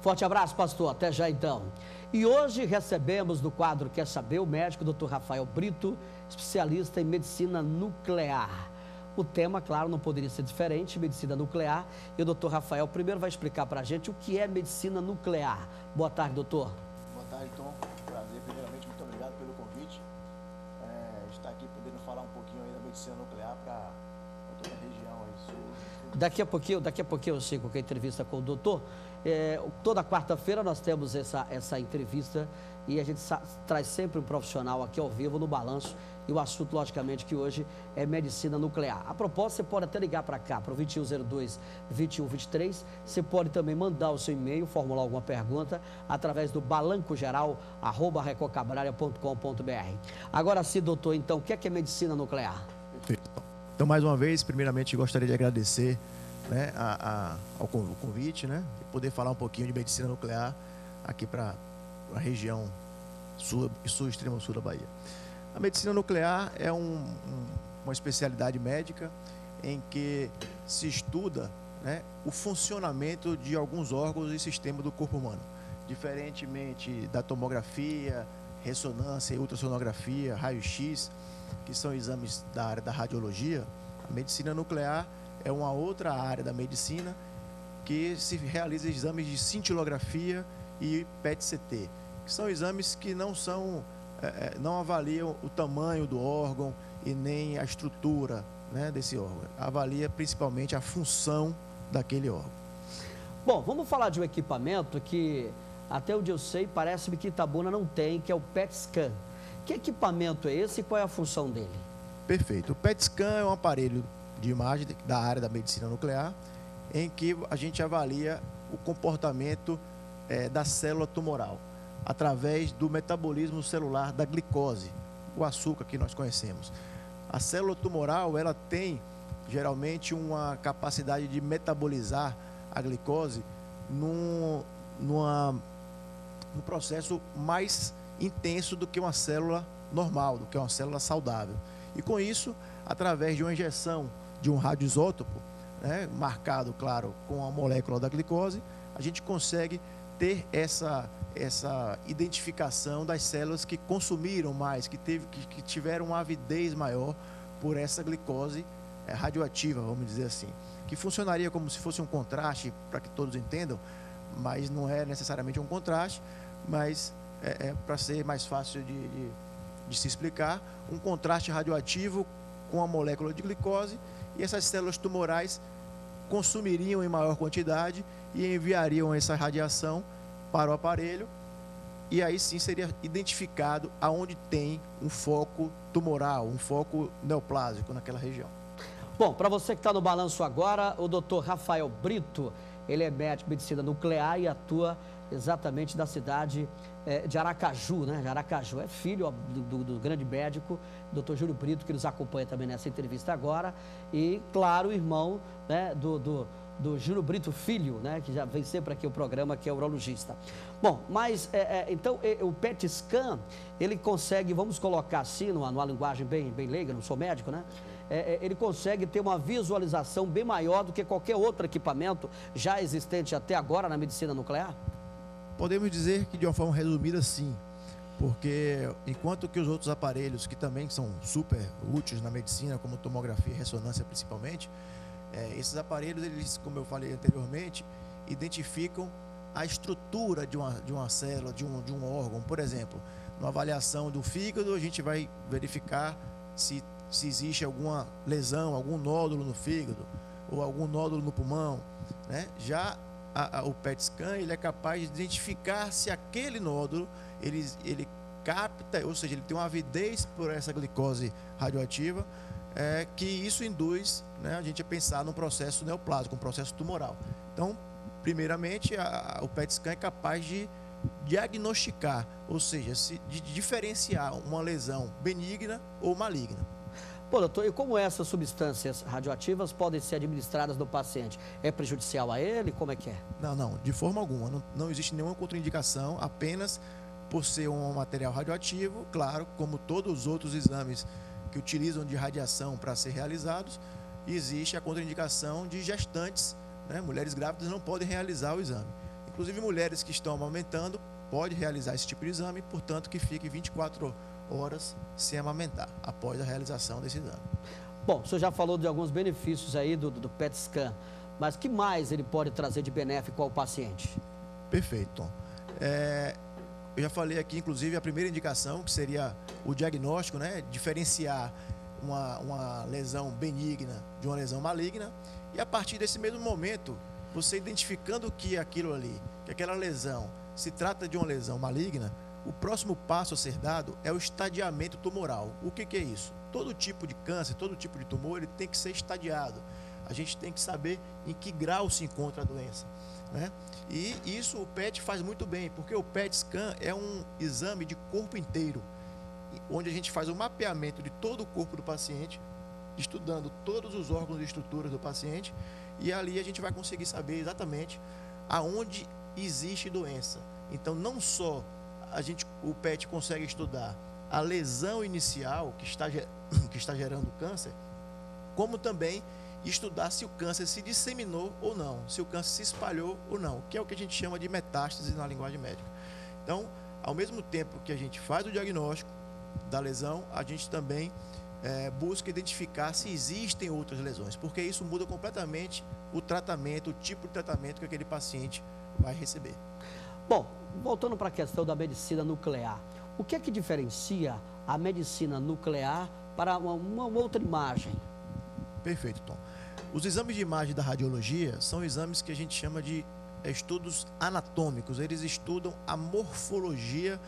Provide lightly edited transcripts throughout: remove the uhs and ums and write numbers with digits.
Forte abraço, pastor. Até já, então. E hoje recebemos no quadro Quer Saber o médico Dr. Rafael Brito, especialista em medicina nuclear. O tema, claro, não poderia ser diferente, medicina nuclear. E o Dr. Rafael primeiro vai explicar para a gente o que é medicina nuclear. Boa tarde, doutor. Boa tarde, Tom. Prazer. Primeiramente, muito obrigado pelo convite. Estar aqui podendo falar um pouquinho aí da medicina nuclear para toda a região aí sul. Daqui a pouquinho eu sigo com a entrevista com o doutor. Toda quarta-feira nós temos essa entrevista e a gente traz sempre um profissional aqui ao vivo no Balanço. E o assunto, logicamente, que hoje é medicina nuclear. A propósito, você pode até ligar para cá, para o 2102-2123. Você pode também mandar o seu e-mail, formular alguma pergunta, através do balancogeral@recocabrália.com.br. Agora sim, doutor, então, o que é medicina nuclear? Perfeito. Então, mais uma vez, primeiramente, gostaria de agradecer, né, ao convite, né, e poder falar um pouquinho de medicina nuclear aqui para a região sul, extremo sul da Bahia. A medicina nuclear é uma especialidade médica em que se estuda, né, o funcionamento de alguns órgãos e sistemas do corpo humano. Diferentemente da tomografia, ressonância e ultrassonografia, raio-x, que são exames da área da radiologia, a medicina nuclear é uma outra área da medicina que se realiza exames de cintilografia e PET-CT, que são exames que não avaliam o tamanho do órgão e nem a estrutura, né, desse órgão. Avalia principalmente a função daquele órgão. Bom, vamos falar de um equipamento que, até onde eu sei, parece-me que Itabuna não tem, que é o PET-scan. Que equipamento é esse e qual é a função dele? Perfeito. O PET-scan é um aparelho de imagem da área da medicina nuclear, em que a gente avalia o comportamento da célula tumoral, através do metabolismo celular da glicose, o açúcar que nós conhecemos. A célula tumoral, ela tem geralmente capacidade de metabolizar a glicose num processo mais intenso do que uma célula normal, do que uma célula saudável. E com isso, através de uma injeção de um radioisótopo, né, marcado, claro, com a molécula da glicose, a gente consegue ter essa identificação das células que consumiram mais, que tiveram uma avidez maior por essa glicose radioativa, vamos dizer assim, que funcionaria como se fosse um contraste, para que todos entendam, mas não é necessariamente um contraste, mas para ser mais fácil de se explicar, um contraste radioativo com a molécula de glicose, e essas células tumorais consumiriam em maior quantidade e enviariam essa radiação para o aparelho, e aí sim seria identificado aonde tem um foco tumoral, um foco neoplásico naquela região. Bom, para você que está no Balanço agora, o Dr. Rafael Brito, ele é médico de medicina nuclear e atua exatamente da cidade de Aracaju, né? De Aracaju, é filho do grande médico, Dr. Júlio Brito, que nos acompanha também nessa entrevista agora, e, claro, o irmão, né, do Júlio Brito Filho, né, que já vem sempre aqui o programa, que é urologista. Bom, mas, então, o PET-scan, ele consegue, vamos colocar assim, numa linguagem bem leiga, não sou médico, né? Ele consegue ter uma visualização bem maior do que qualquer outro equipamento já existente até agora na medicina nuclear? Podemos dizer que de uma forma resumida, sim, porque enquanto que os outros aparelhos que também são super úteis na medicina, como tomografia e ressonância principalmente, esses aparelhos, eles, como eu falei anteriormente, identificam a estrutura de uma célula, de um órgão. Por exemplo, na avaliação do fígado, a gente vai verificar se existe alguma lesão, algum nódulo no fígado ou algum nódulo no pulmão, né? Já o PET-scan, ele é capaz de identificar se aquele nódulo ele capta, ou seja, ele tem uma avidez por essa glicose radioativa, que isso induz, né, a gente a pensar num processo neoplásico, um processo tumoral. Então, primeiramente, o PET-scan é capaz de diagnosticar, ou seja, de diferenciar uma lesão benigna ou maligna. Pô, doutor, e como essas substâncias radioativas podem ser administradas no paciente? É prejudicial a ele? Como é que é? Não, de forma alguma. Não existe nenhuma contraindicação, apenas por ser um material radioativo, claro, como todos os outros exames que utilizam de radiação para ser realizados, existe a contraindicação de gestantes, né? Mulheres grávidas não podem realizar o exame. Inclusive, mulheres que estão amamentando pode realizar esse tipo de exame, portanto, que fique 24 horas sem amamentar, após a realização desse exame. Bom, o senhor já falou de alguns benefícios aí do PET scan, mas que mais ele pode trazer de benéfico ao paciente? Perfeito, Tom. Eu já falei aqui, inclusive, a primeira indicação, que seria o diagnóstico, né? Diferenciar uma lesão benigna de uma lesão maligna. E a partir desse mesmo momento, você identificando que aquilo ali, que aquela lesão se trata de uma lesão maligna, o próximo passo a ser dado é o estadiamento tumoral. O que é isso? Todo tipo de câncer, todo tipo de tumor, ele tem que ser estadiado. A gente tem que saber em que grau se encontra a doença, né? E isso o PET faz muito bem, porque o PET scan é um exame de corpo inteiro, onde a gente faz o mapeamento de todo o corpo do paciente, estudando todos os órgãos e estruturas do paciente, e ali a gente vai conseguir saber exatamente aonde existe doença. Então, não só o PET consegue estudar a lesão inicial que está gerando câncer, como também estudar se o câncer se disseminou ou não, se o câncer se espalhou ou não, que é o que a gente chama de metástase na linguagem médica. Então, ao mesmo tempo que a gente faz o diagnóstico da lesão, a gente também busca identificar se existem outras lesões, porque isso muda completamente o tratamento, o tipo de tratamento que aquele paciente vai receber. Bom, voltando para a questão da medicina nuclear, o que é que diferencia a medicina nuclear para uma outra imagem? Perfeito, Tom. Os exames de imagem da radiologia são exames que a gente chama de estudos anatômicos. Eles estudam a morfologia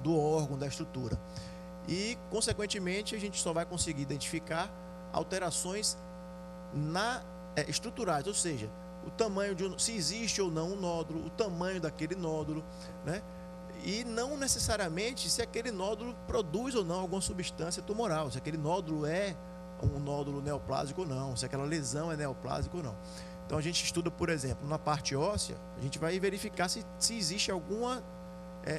do órgão, da estrutura. E, consequentemente, a gente só vai conseguir identificar alterações estruturais, ou seja, o tamanho se existe ou não um nódulo, o tamanho daquele nódulo, né? E não necessariamente se aquele nódulo produz ou não alguma substância tumoral, se aquele nódulo é um nódulo neoplásico ou não, se aquela lesão é neoplásica ou não. Então a gente estuda, por exemplo, na parte óssea, a gente vai verificar se existe alguma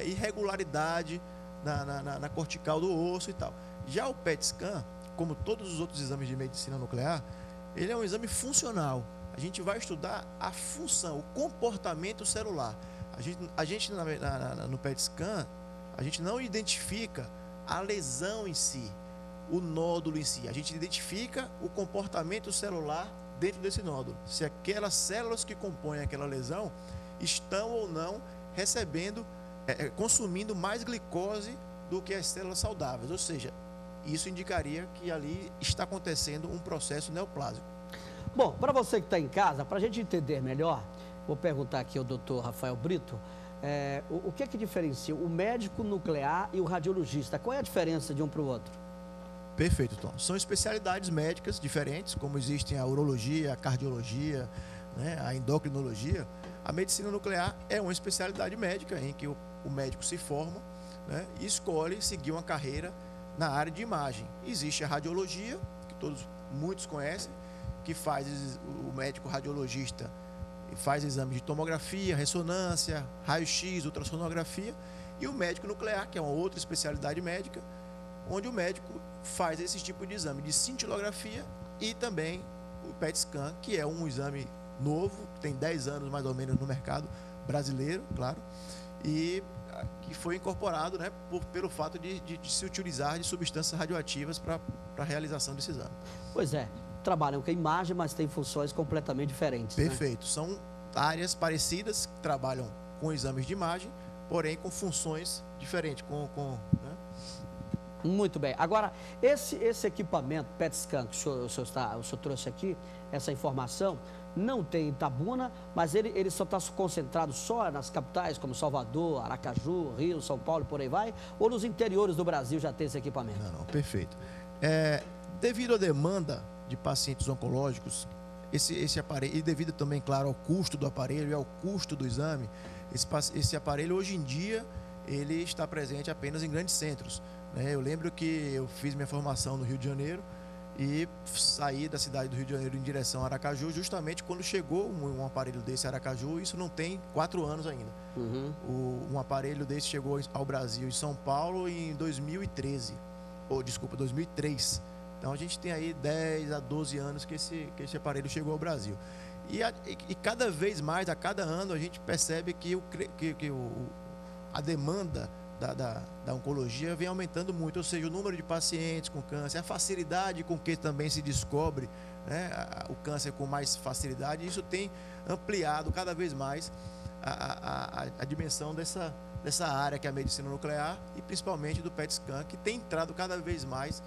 irregularidade na cortical do osso e tal. Já o PET scan, como todos os outros exames de medicina nuclear, ele é um exame funcional. A gente vai estudar a função, o comportamento celular. A gente no PET scan, a gente não identifica a lesão em si, o nódulo em si. A gente identifica o comportamento celular dentro desse nódulo. Se aquelas células que compõem aquela lesão estão ou não recebendo, consumindo mais glicose do que as células saudáveis. Ou seja, isso indicaria que ali está acontecendo um processo neoplásico. Bom, para você que está em casa, para a gente entender melhor, vou perguntar aqui ao doutor Rafael Brito, o que é que diferencia o médico nuclear e o radiologista? Qual é a diferença de um para o outro? Perfeito, Tom. São especialidades médicas diferentes, como existem a urologia, a cardiologia, né, a endocrinologia. A medicina nuclear é uma especialidade médica em que o médico se forma, né, e escolhe seguir uma carreira na área de imagem. Existe a radiologia, que muitos conhecem, que faz o médico radiologista faz exames de tomografia, ressonância, raio-x, ultrassonografia, e o médico nuclear, que é uma outra especialidade médica, onde o médico faz esse tipo de exame de cintilografia e também o PET scan, que é um exame novo, tem 10 anos mais ou menos no mercado brasileiro, claro, e que foi incorporado, né, pelo fato de se utilizar de substâncias radioativas para a realização desse exame. Pois é. Trabalham com a imagem, mas têm funções completamente diferentes. Perfeito. Né? São áreas parecidas que trabalham com exames de imagem, porém com funções diferentes. Né? Muito bem. Agora, esse equipamento PET scan que o senhor trouxe aqui, essa informação, não tem em Itabuna, mas ele só está concentrado só nas capitais, como Salvador, Aracaju, Rio, São Paulo, por aí vai? Ou nos interiores do Brasil já tem esse equipamento? Não, perfeito. Devido à demanda de pacientes oncológicos, esse aparelho, e devido também, claro, ao custo do aparelho e ao custo do exame, esse aparelho hoje em dia ele está presente apenas em grandes centros, né? Eu lembro que eu fiz minha formação no Rio de Janeiro e saí da cidade do Rio de Janeiro em direção a Aracaju, justamente quando chegou um aparelho desse a Aracaju. Isso não tem 4 anos ainda. Um aparelho desse chegou ao Brasil, em São Paulo, em 2003. Então a gente tem aí 10 a 12 anos que esse aparelho chegou ao Brasil. E cada vez mais, a cada ano, a gente percebe que a demanda da oncologia vem aumentando muito, ou seja, o número de pacientes com câncer, a facilidade com que também se descobre, né, o câncer com mais facilidade, isso tem ampliado cada vez mais a dimensão dessa área que é a medicina nuclear e principalmente do PET scan, que tem entrado cada vez mais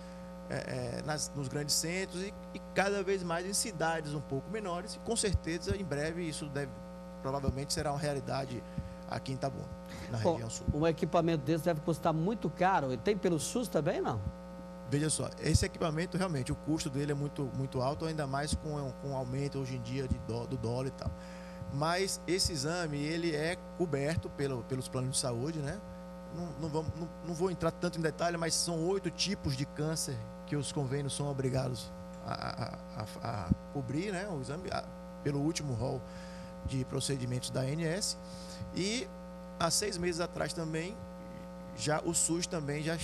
nos grandes centros e cada vez mais em cidades um pouco menores, e com certeza em breve isso provavelmente será uma realidade aqui em Itabuna, na região sul. Um equipamento desse deve custar muito caro, e tem pelo SUS também, não? Veja só, esse equipamento realmente, o custo dele é muito alto, ainda mais com o aumento hoje em dia do dólar e tal. Mas esse exame, ele é coberto pelos planos de saúde, né? Não vou entrar tanto em detalhe, mas são 8 tipos de câncer que os convênios são obrigados a cobrir, né? O exame, pelo último rol de procedimentos da ANS. E há 6 meses atrás também, o SUS também já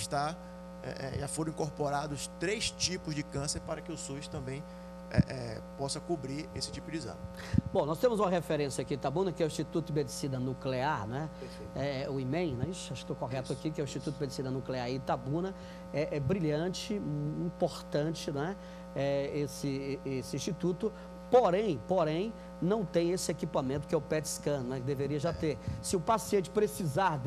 foram incorporados 3 tipos de câncer para que o SUS também possa cobrir esse tipo de exame. Bom, nós temos uma referência aqui em Itabuna, que é o Instituto de Medicina Nuclear, né? O IMEN, né? Isso, acho que estou correto aqui, que é o Instituto de Medicina Nuclear em Itabuna. É brilhante, importante, né? Esse instituto, porém, não tem esse equipamento que é o PET scan, né? Que deveria já ter. Se o paciente precisar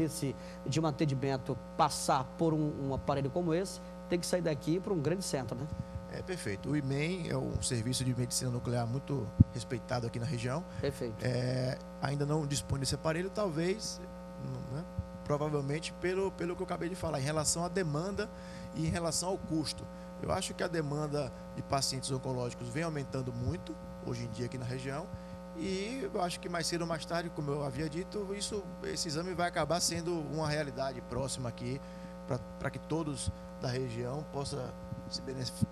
de um atendimento, passar por um aparelho como esse, tem que sair daqui para um grande centro, né? Perfeito. O IMEN é um serviço de medicina nuclear muito respeitado aqui na região. Perfeito. Ainda não dispõe desse aparelho, talvez, né, provavelmente pelo que eu acabei de falar, em relação à demanda e em relação ao custo. Eu acho que a demanda de pacientes oncológicos vem aumentando muito hoje em dia aqui na região, e eu acho que mais cedo ou mais tarde, como eu havia dito, esse exame vai acabar sendo uma realidade próxima aqui, para que todos da região possam se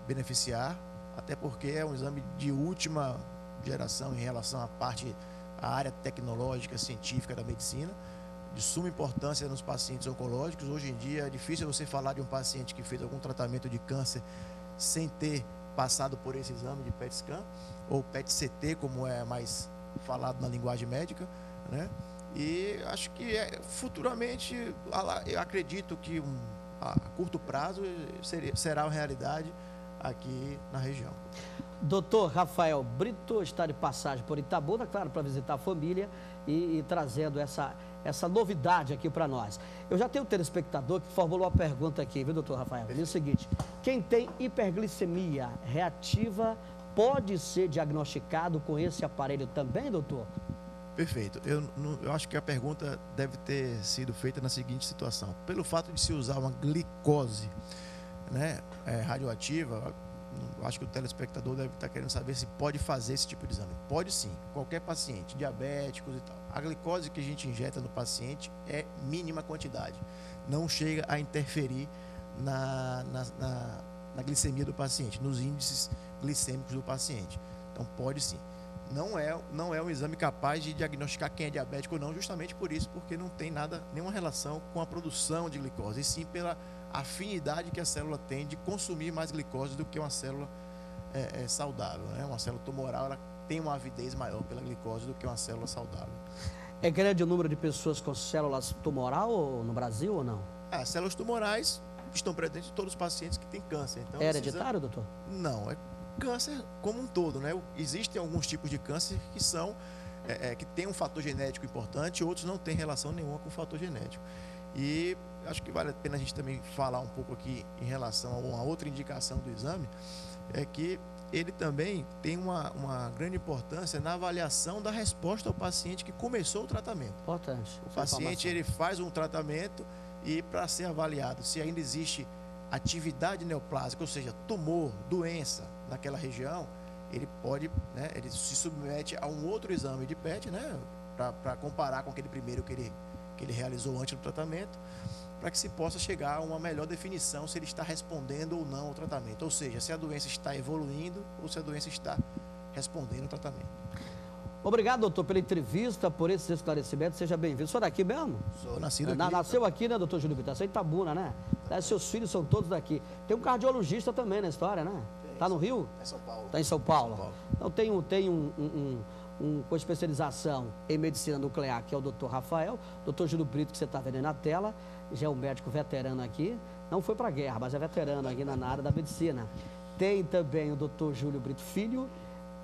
beneficiar, até porque é um exame de última geração em relação à área tecnológica, científica da medicina, de suma importância nos pacientes oncológicos. Hoje em dia é difícil você falar de um paciente que fez algum tratamento de câncer sem ter passado por esse exame de PET scan, ou PET-CT, como é mais falado na linguagem médica, né? E acho que futuramente, eu acredito que a curto prazo será uma realidade aqui na região. Doutor Rafael Brito está de passagem por Itabuna, claro, para visitar a família e trazendo essa novidade aqui para nós. Eu já tenho um telespectador que formulou uma pergunta aqui, viu, doutor Rafael? Diz o seguinte: quem tem hiperglicemia reativa pode ser diagnosticado com esse aparelho também, doutor? Perfeito. Eu acho que a pergunta deve ter sido feita na seguinte situação. Pelo fato de se usar uma glicose, né, radioativa, acho que o telespectador deve estar querendo saber se pode fazer esse tipo de exame. Pode sim, qualquer paciente, diabéticos e tal. A glicose que a gente injeta no paciente é mínima quantidade, não chega a interferir na glicemia do paciente, nos índices glicêmicos do paciente. Então pode sim. Não é um exame capaz de diagnosticar quem é diabético ou não, justamente por isso, porque não tem nenhuma relação com a produção de glicose, e sim pela afinidade que a célula tem de consumir mais glicose do que uma célula saudável, né? Uma célula tumoral, ela tem uma avidez maior pela glicose do que uma célula saudável. É grande o número de pessoas com células tumoral no Brasil ou não? As células tumorais estão presentes em todos os pacientes que têm câncer. Então, é hereditário, doutor? Não, é câncer como um todo, né? Existem alguns tipos de câncer que têm um fator genético importante, outros não têm relação nenhuma com o fator genético. E acho que vale a pena a gente também falar um pouco aqui em relação a uma outra indicação do exame, é que ele também tem uma grande importância na avaliação da resposta ao paciente que começou o tratamento. Importante. O paciente, ele faz um tratamento e, para ser avaliado se ainda existe atividade neoplásica, ou seja, tumor, doença naquela região, ele pode, né, ele se submete a um outro exame de PET, né, para comparar com aquele primeiro que ele realizou antes do tratamento, para que se possa chegar a uma melhor definição se ele está respondendo ou não ao tratamento, ou seja, se a doença está evoluindo ou se a doença está respondendo ao tratamento. Obrigado, doutor, pela entrevista, por esses esclarecimentos. Seja bem-vindo. O senhor daqui mesmo? Sou nascido aqui. Nasceu aqui, né, doutor Júlio Bittar? Você é Itabuna, né? Seus filhos são todos daqui. Tem um cardiologista também na história, né? Está no Rio? Está em São Paulo. Está em São Paulo. Então tem com especialização em medicina nuclear, que é o doutor Rafael. Doutor Júlio Brito, que você está vendo aí na tela, já é um médico veterano aqui. Não foi para a guerra, mas é veterano aqui na área da medicina. Tem também o doutor Júlio Brito Filho.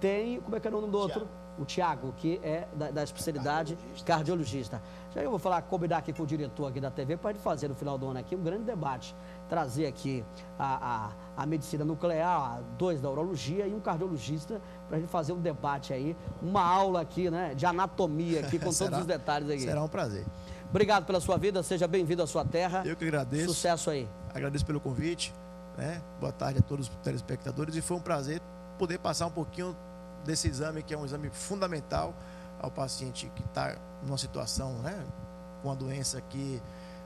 Tem, como é que é o nome do outro? O Tiago, que é da especialidade cardiologista. Já eu vou combinar aqui com o diretor aqui da TV para a gente fazer no final do ano aqui um grande debate. Trazer aqui a medicina nuclear, 2 da urologia e um cardiologista, para a gente fazer um debate aí, uma aula aqui, né, de anatomia aqui, com todos os detalhes aqui. Será um prazer. Obrigado pela sua vida, seja bem-vindo à sua terra. Eu que agradeço. Sucesso aí. Agradeço pelo convite, né? Boa tarde a todos os telespectadores e foi um prazer poder passar um pouquinho desse exame, que é um exame fundamental ao paciente que está numa situação, né, com uma doença que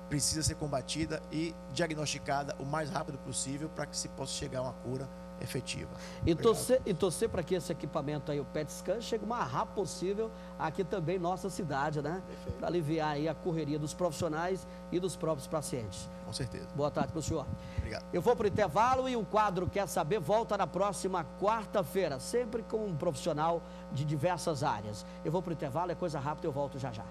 precisa ser combatida e diagnosticada o mais rápido possível para que se possa chegar a uma cura efetiva. E torcer para que esse equipamento aí, o PET Scan, chegue o mais rápido possível aqui também em nossa cidade, né? Para aliviar aí a correria dos profissionais e dos próprios pacientes. Com certeza. Boa tarde para o senhor. Obrigado. Eu vou para o intervalo e o quadro Quer Saber volta na próxima quarta-feira, sempre com um profissional de diversas áreas. Eu vou para o intervalo, é coisa rápida, eu volto já já.